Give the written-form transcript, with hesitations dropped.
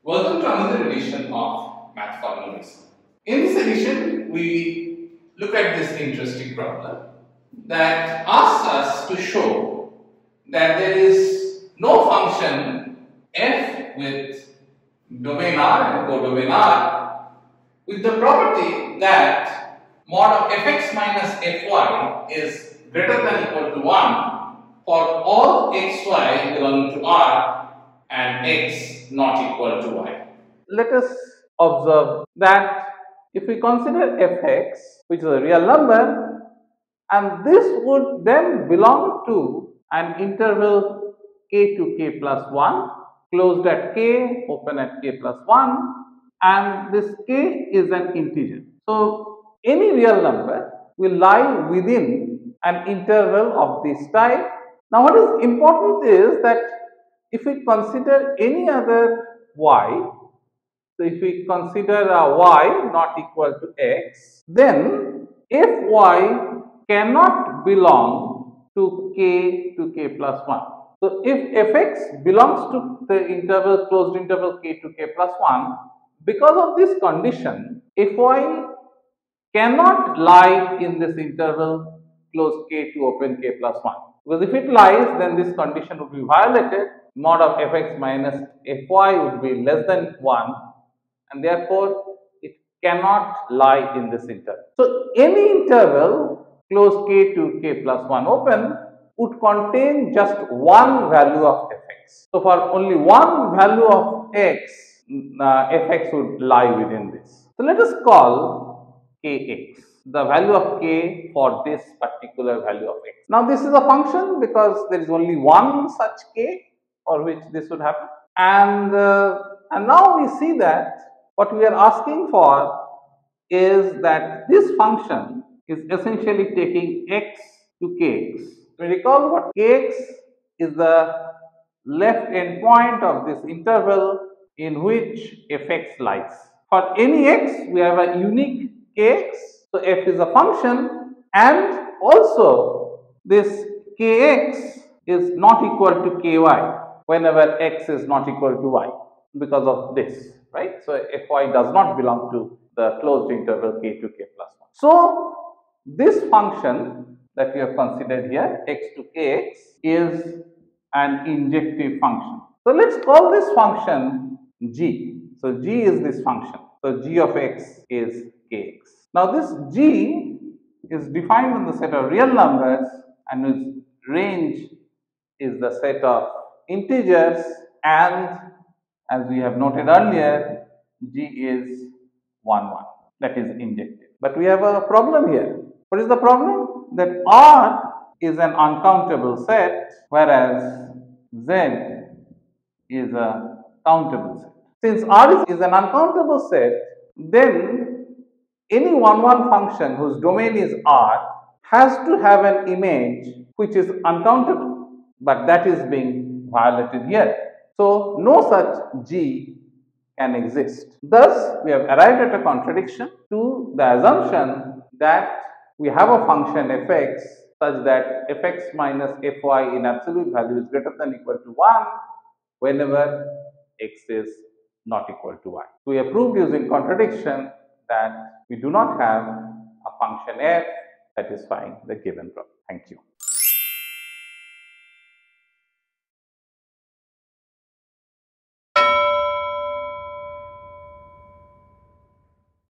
Welcome to another edition of Math for No Reason. In this edition, we look at this interesting problem that asks us to show that there is no function f with domain R and codomain R with the property that mod of fx minus fy is greater than or equal to 1 for all xy belonging to R and x not equal to y. Let us observe that if we consider fx, which is a real number, and this would then belong to an interval k to k plus 1, closed at k, open at k plus 1, and this k is an integer. So, any real number will lie within an interval of this type. Now, what is important is that if we consider any other y, so if we consider y not equal to x, then fy cannot belong to k plus 1. So, if fx belongs to the interval closed interval k to k plus 1, because of this condition, fy cannot lie in this interval closed k to open k plus 1. Because if it lies, then this condition would be violated. Mod of fx minus fy would be less than 1, and therefore it cannot lie in this interval. So, any interval closed k to k plus 1 open would contain just one value of fx. So, for only one value of x, fx would lie within this. So, let us call kx the value of k for this particular value of x. Now, this is a function because there is only one such k for which this would happen, and now we see that what we are asking for is that this function is essentially taking x to kx. We recall what kx is the left end point of this interval in which fx lies. For any x, we have a unique kx. So, f is a function, and also this kx is not equal to ky whenever x is not equal to y because of this, right. So, fy does not belong to the closed interval k to k plus 1. So, this function that we have considered here, x to kx, is an injective function. So, let us call this function g. So, g is this function. So, g of x is kx. Now, this g is defined in the set of real numbers, and its range is the set of integers, and as we have noted earlier, g is 1, 1, that is injective. But we have a problem here. What is the problem? That R is an uncountable set, whereas Z is a countable set. Since R is an uncountable set, then any 1, 1 function whose domain is R has to have an image which is uncountable, but that is being violated here. So, no such g can exist. Thus, we have arrived at a contradiction to the assumption that we have a function fx such that fx minus fy in absolute value is greater than or equal to 1 whenever x is not equal to y. We have proved using contradiction that we do not have a function f satisfying the given problem. Thank you.